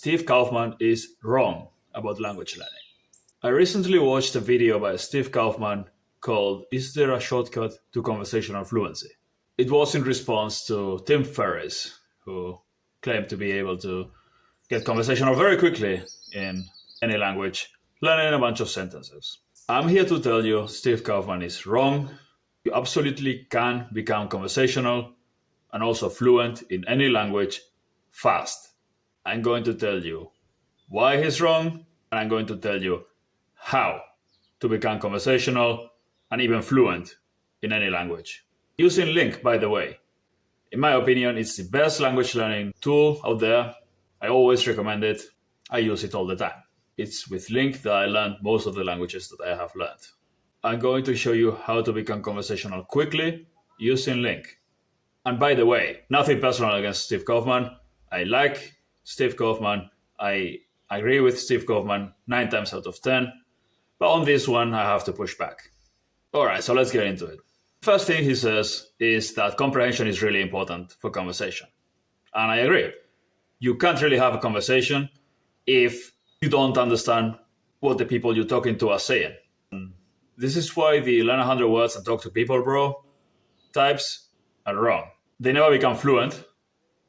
Steve Kaufmann is wrong about language learning. I recently watched a video by Steve Kaufmann called "Is there a shortcut to conversational fluency?" It was in response to Tim Ferriss, who claimed to be able to get conversational very quickly in any language, learning a bunch of sentences. I'm here to tell you Steve Kaufmann is wrong. You absolutely can become conversational and also fluent in any language fast. I'm going to tell you why he's wrong, and I'm going to tell you how to become conversational and even fluent in any language. Using LingQ, by the way, in my opinion, it's the best language learning tool out there. I always recommend it. I use it all the time. It's with LingQ that I learned most of the languages that I have learned. I'm going to show you how to become conversational quickly using LingQ. And by the way, nothing personal against Steve Kaufmann. I like Steve Kaufmann. I agree with Steve Kaufmann 9 times out of 10. But on this one, I have to push back. All right, so let's get into it. First thing he says is that comprehension is really important for conversation. And I agree. You can't really have a conversation if you don't understand what the people you're talking to are saying. This is why the learn 100 words and talk to people, bro, types are wrong. They never become fluent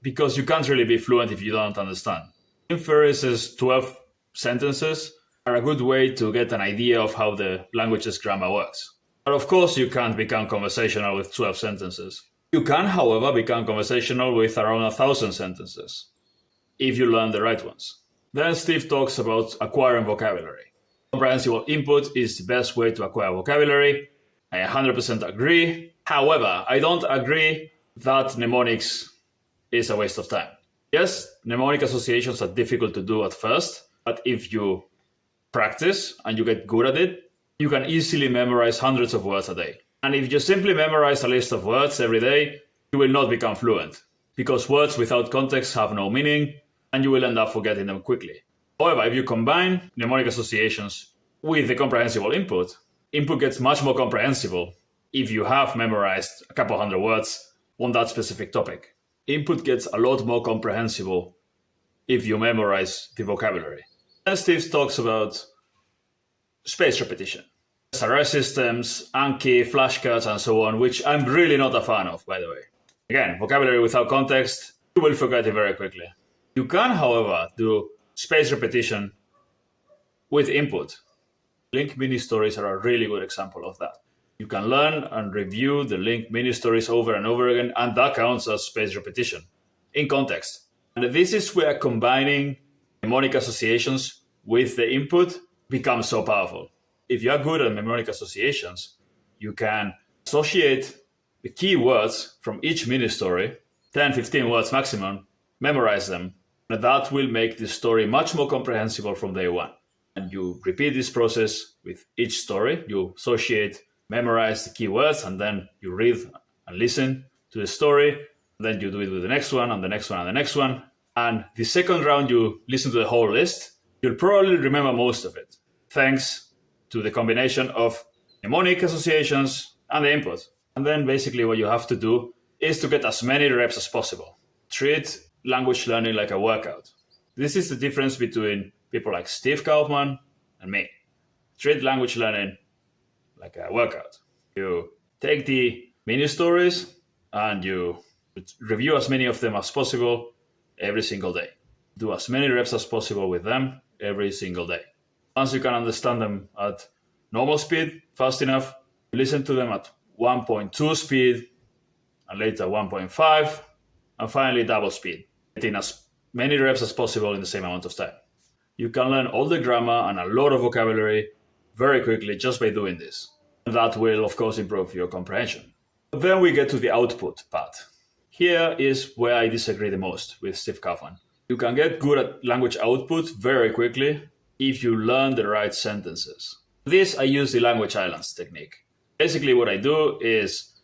because you can't really be fluent if you don't understand. Tim Ferriss's 12 sentences are a good way to get an idea of how the language's grammar works. But of course, you can't become conversational with 12 sentences. You can, however, become conversational with around 1,000 sentences if you learn the right ones. Then Steve talks about acquiring vocabulary. Comprehensible input is the best way to acquire vocabulary. I 100% agree. However, I don't agree that mnemonics is a waste of time. Yes, mnemonic associations are difficult to do at first, but if you practice and you get good at it, you can easily memorize hundreds of words a day. And if you simply memorize a list of words every day, you will not become fluent because words without context have no meaning and you will end up forgetting them quickly. However, if you combine mnemonic associations with the comprehensible input gets much more comprehensible if you have memorized a couple hundred words on that specific topic. Input gets a lot more comprehensible if you memorize the vocabulary. And Steve talks about space repetition, SRS systems, Anki, flashcards, and so on, which I'm really not a fan of, by the way. Again, vocabulary without context, you will forget it very quickly. You can, however, do space repetition with input. LingQ mini stories are a really good example of that. You can learn and review the LingQ mini stories over and over again, and that counts as space repetition in context. And this is where combining mnemonic associations with the input becomes so powerful. If you are good at mnemonic associations, you can associate the key words from each mini story, 10, 15 words maximum, memorize them, and that will make the story much more comprehensible from day one. And you repeat this process with each story. You associate, memorize the key words, and then you read and listen to the story. Then you do it with the next one, and the next one, and the next one. And the second round, you listen to the whole list. You'll probably remember most of it, thanks to the combination of mnemonic associations and the input. And then basically what you have to do is to get as many reps as possible. Treat language learning like a workout. This is the difference between people like Steve Kaufmann and me. Treat language learning like a workout. You take the mini stories and you review as many of them as possible every single day. Do as many reps as possible with them every single day. Once you can understand them at normal speed, fast enough, listen to them at 1.2 speed, and later 1.5, and finally double speed, getting as many reps as possible in the same amount of time. You can learn all the grammar and a lot of vocabulary very quickly just by doing this. And that will, of course, improve your comprehension. But then we get to the output part. Here is where I disagree the most with Steve Kaufmann. You can get good at language output very quickly if you learn the right sentences. This, I use the language islands technique. Basically, what I do is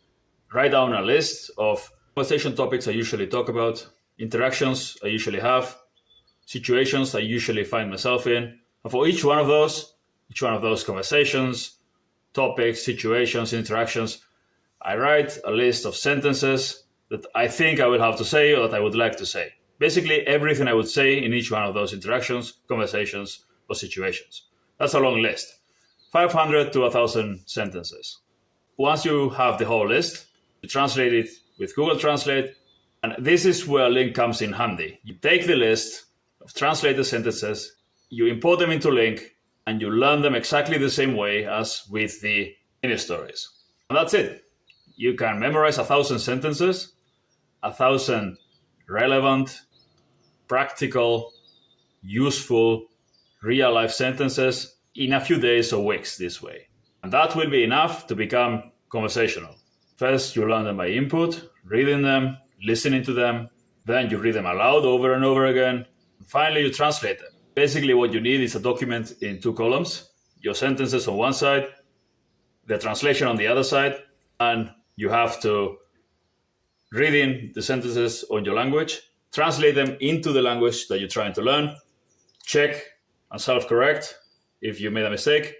write down a list of conversation topics I usually talk about, interactions I usually have, situations I usually find myself in. And for each one of those conversations, topics, situations, interactions, I write a list of sentences that I think I will have to say or that I would like to say. Basically, everything I would say in each one of those interactions, conversations, or situations. That's a long list. 500 to 1,000 sentences. Once you have the whole list, you translate it with Google Translate, and this is where LingQ comes in handy. You take the list of translated sentences, you import them into LingQ, and you learn them exactly the same way as with the mini stories. And that's it. You can memorize 1,000 sentences, 1,000 relevant, practical, useful, real-life sentences in a few days or weeks this way. And that will be enough to become conversational. First, you learn them by input, reading them, listening to them. Then you read them aloud over and over again. And finally, you translate them. Basically, what you need is a document in 2 columns, your sentences on one side, the translation on the other side, and you have to read in the sentences on your language, translate them into the language that you're trying to learn, check and self-correct if you made a mistake,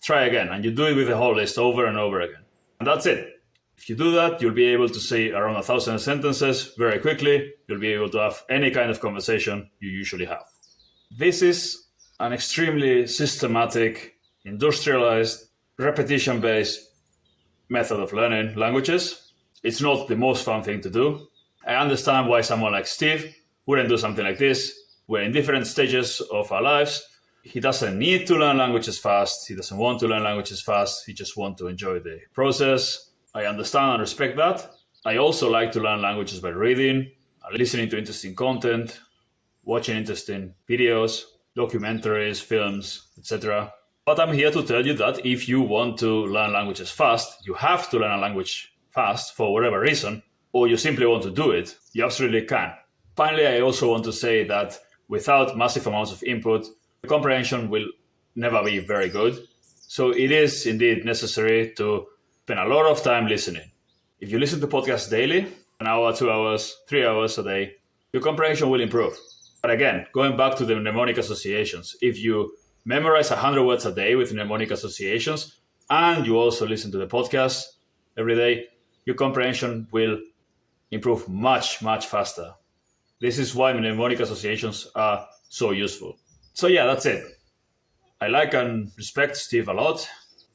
try again, and you do it with the whole list over and over again. And that's it. If you do that, you'll be able to say around 1,000 sentences very quickly. You'll be able to have any kind of conversation you usually have. This is an extremely systematic, industrialized, repetition-based method of learning languages. It's not the most fun thing to do. I understand why someone like Steve wouldn't do something like this. We're in different stages of our lives. He doesn't need to learn languages fast. He doesn't want to learn languages fast. He just wants to enjoy the process. I understand and respect that. I also like to learn languages by reading, listening to interesting content, watching interesting videos, documentaries, films, etc. But I'm here to tell you that if you want to learn languages fast, you have to learn a language fast for whatever reason, or you simply want to do it, you absolutely can. Finally, I also want to say that without massive amounts of input, the comprehension will never be very good. So it is indeed necessary to spend a lot of time listening. If you listen to podcasts daily, an hour, 2 hours, 3 hours a day, your comprehension will improve. But again, going back to the mnemonic associations, if you memorize 100 words a day with mnemonic associations, and you also listen to the podcast every day, your comprehension will improve much, much faster. This is why mnemonic associations are so useful. So yeah, that's it. I like and respect Steve a lot.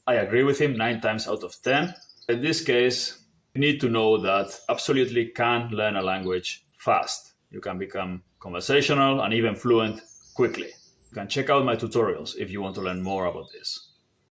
I agree with him 9 times out of 10. In this case, you need to know that absolutely can learn a language fast. You can become conversational and even fluent quickly. You can check out my tutorials if you want to learn more about this.